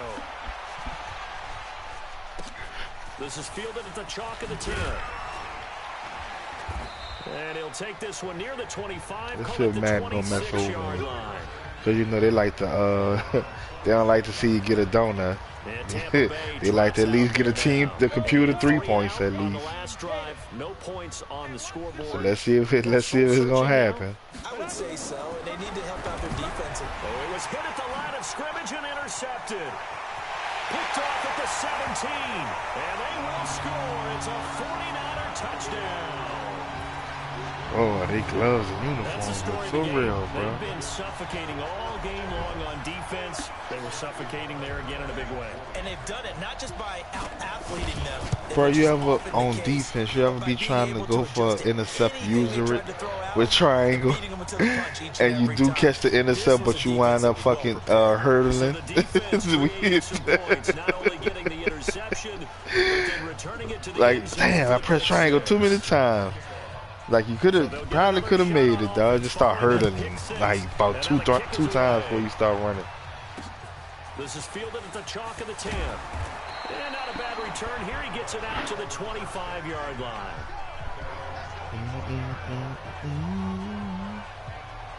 This is fielded at the chalk of the 10. And he'll take this one near the 25. This shit man gonna mess over him. Cause you know they like to they don't like to see you get a donut. They like to at least get the computer 3 points at least. No points on the scoreboard. So let's see if it's gonna happen. I would say so, and they need to help out their defense. Oh, it was hit at the line of scrimmage and intercepted. Picked off at the 17, and they will score. It's a 49er touchdown. Oh, they gloves and uniforms. For real, bro. They've been suffocating all game long on defense. They were suffocating there again in a big way. And they've done it not just by out-athleting them. Bro, you ever on defense, you ever be trying to go for intercept, user it with triangle, and you do catch the intercept, but you wind up fucking hurdling? It's weird. Like, damn, I pressed triangle too many times. Like, you probably could have made it, dog. Just start hurting him, like about two times before you start running. This is fielded at the chalk of the 10. And not a bad return here. He gets it out to the 25-yard line.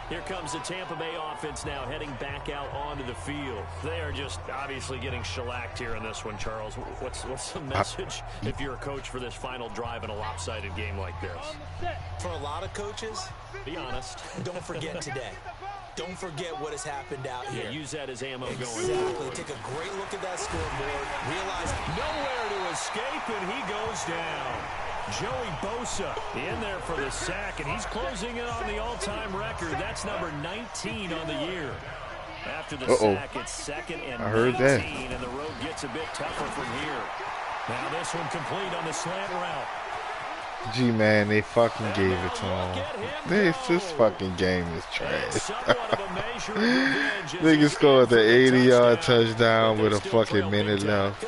Here comes the Tampa Bay offense now heading back out onto the field. They are just obviously getting shellacked here in this one, Charles. What's the message if you're a coach for this final drive in a lopsided game like this? For a lot of coaches, be honest. Don't forget today. Don't forget what has happened out here. Yeah, use that as ammo going. Exactly. Take a great look at that scoreboard. Realize nowhere to escape, and he goes down. Joey Bosa in there for the sack, and he's closing in on the all-time record. That's number 19 on the year. After the sack, it's 2nd and 19, and the road gets a bit tougher from here. Now this one complete on the slant route. G-Man, they fucking gave it to him. This fucking game is trash. Nigga scored the 80-yard touchdown with a fucking minute left.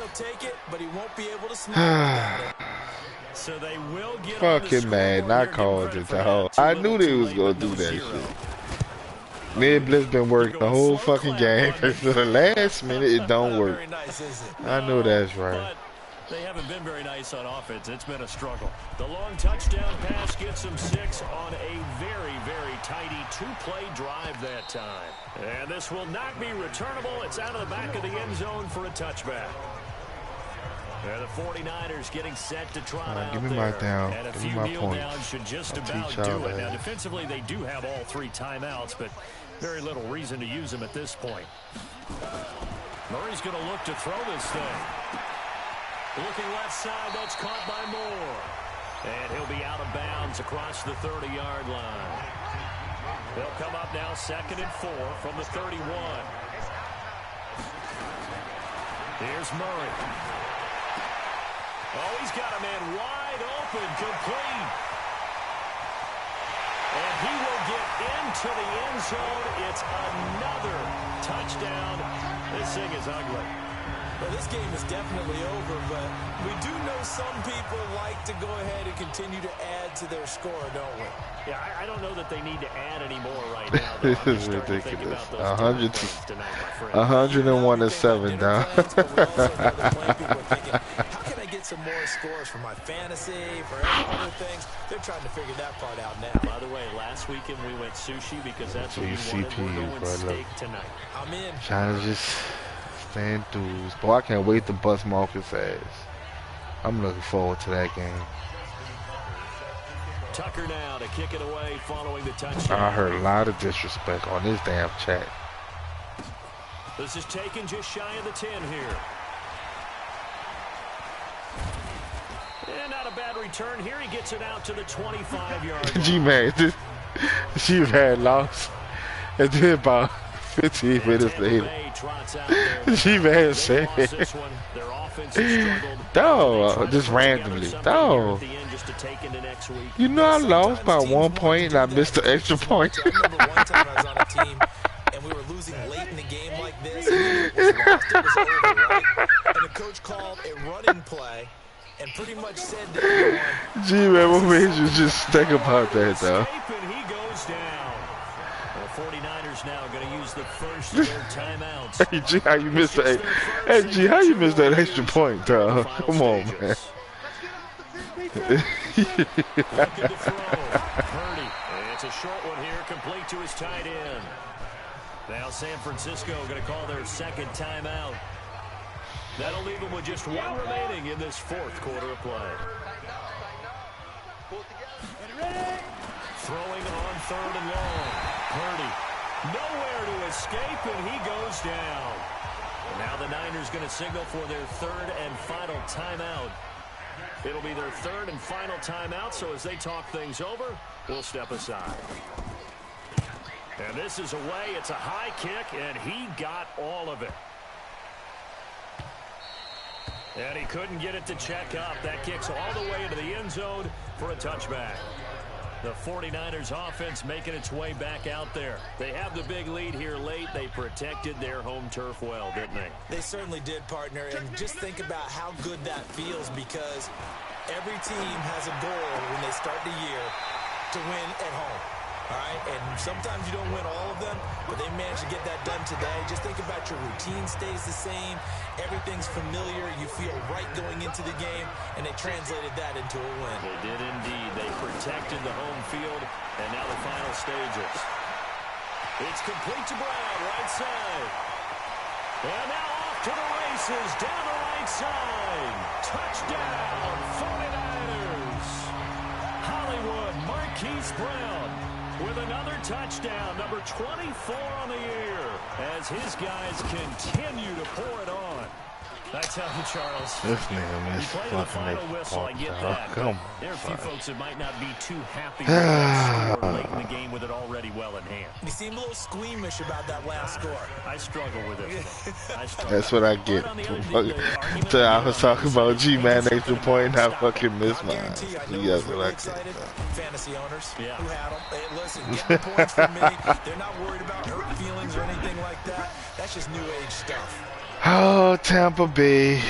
So they will get fucking mad, not called it, dog. I knew they was gonna do that shit. Mid Blitz been working the whole fucking game. To the last minute, it don't work. I know that's right. They haven't been very nice on offense. It's been a struggle. The long touchdown pass gets them 6 points on a very, very tidy two-play drive that time. And this will not be returnable. It's out of the back of the end zone for a touchback. And the 49ers getting set to trot out give me there. my down. And a Give me few my kneel points. downs should just I'll about teach do y'all it. Now, that. defensively, they do have all 3 timeouts, but very little reason to use them at this point. Murray's going to look to throw this thing. Looking left side, that's caught by Moore. And he'll be out of bounds across the 30-yard line. They'll come up now 2nd and 4 from the 31. Here's Murray. Oh, he's got a man wide open, complete. And he will get into the end zone. It's another touchdown. This thing is ugly. Well, this game is definitely over, but we do know some people like to go ahead and continue to add to their score, don't we? Yeah, I don't know that they need to add any more right now. This is ridiculous. 101-7 down. How can I get some more scores for my fantasy, for other things? They're trying to figure that part out now. By the way, last weekend we went sushi because that's what you wanted. CPU, We're going brother. steak tonight. I'm in. Trying to just stand through. Boy, I can't wait to bust Marcus' ass. I'm looking forward to that game. Tucker now to kick it away following the touchdown. I heard a lot of disrespect on this damn chat. This is taken just shy of the 10 here. And not a bad return here. He gets it out to the 25-yard line. G-Man, G-Man lost. And then about 15 minutes later, G-Man said, dog, just randomly, dog, you know I lost by 1 point and I missed the extra point. I remember one time I was on a team and we were losing late in the game like this, and it was lost, it was over, right? And the coach called a running play and pretty much said to everyone, G-Man, what made you just think about that, though? And he goes down. The 49ers now going to use the first of their timeouts. Hey, G, how you missed that? Hey, G, how you missed that extra point, dog? Come on, man. Looking to throw. Purdy. It's a short one here, complete to his tight end. Now San Francisco going to call their second timeout. That'll leave them with just one remaining in this fourth quarter of play. Throwing on 3rd and long. Purdy. Nowhere to escape, and he goes down. And now the Niners going to signal for their 3rd and final timeout. It'll be their 3rd and final timeout, so as they talk things over, we'll step aside. And this is away. It's a high kick, and he got all of it. And he couldn't get it to check up. That kicks all the way into the end zone for a touchback. The 49ers offense making its way back out there. They have the big lead here late. They protected their home turf well, didn't they? They certainly did, partner. And just think about how good that feels, because every team has a goal when they start the year to win at home. All right, and sometimes you don't win all of them, but they managed to get that done today. Just think about your routine stays the same. Everything's familiar. You feel right going into the game, and they translated that into a win. They did indeed. They protected the home field, and now the final stages. It's complete to Brown, right side. And now off to the races, down the right side. Touchdown, 49ers. Hollywood, Marquise Brown with another touchdown, number 24 on the year, as his guys continue to pour it on. I tell you, Charles, This nigga you is play the fucking final whistle, I get that. Come on. There are a few folks that might not be too happy with that score late in the game with it already well in hand. You seem a little squeamish about that last score. I struggle with it. I struggle. That's what I get. So I was talking about G-Man extra point and I fucking missed mine. Guarantee I know Yeah, that's really what I excited. get. Fantasy owners Yeah. who had them. Hey, listen, getting points from me. They're not worried about hurt feelings or anything like that. That's just new age stuff. Oh, Tampa Bay.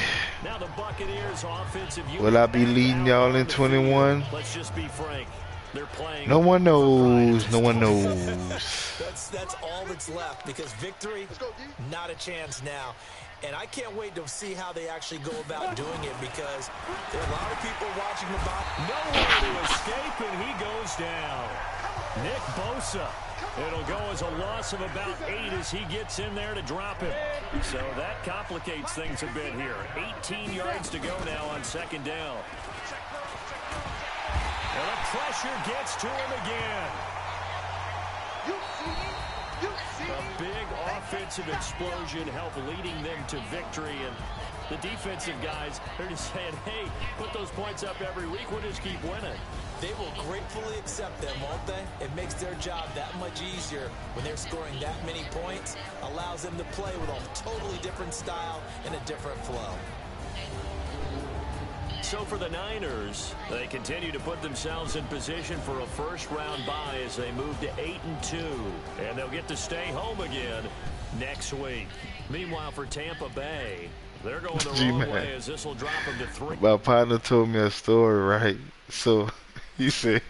Now the Buccaneers offensive unit. Will I be leading y'all in 21? Let's just be frank. They're playing. No one knows. No one knows. That's all that's left, because victory, not a chance now. And I can't wait to see how they actually go about doing it, because there are a lot of people watching about. Nowhere to escape, and he goes down. Nick Bosa. It'll go as a loss of about 8 as he gets in there to drop him. So that complicates things a bit here. 18 yards to go now on second down. And the pressure gets to him again. A big offensive explosion helped leading them to victory. And the defensive guys, they're just saying, hey, put those points up every week. We'll just keep winning. They will gratefully accept them, won't they? It makes their job that much easier when they're scoring that many points. Allows them to play with a totally different style and a different flow. So for the Niners, they continue to put themselves in position for a first-round bye as they move to 8-2. And they'll get to stay home again next week. Meanwhile, for Tampa Bay, they're going the wrong way as this will drop them to 3. My partner told me a story, right? So he said,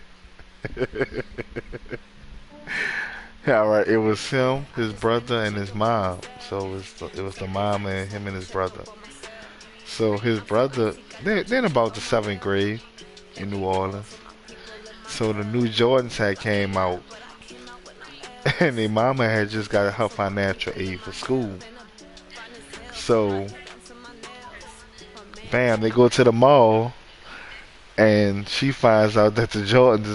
all right, it was him, his brother, and his mom. So it was the mom and him and his brother. So his brother, they're in about the 7th grade in New Orleans. So the new Jordans had came out, and their mama had just got her financial aid for school. So, bam, they go to the mall, and she finds out that the Jordans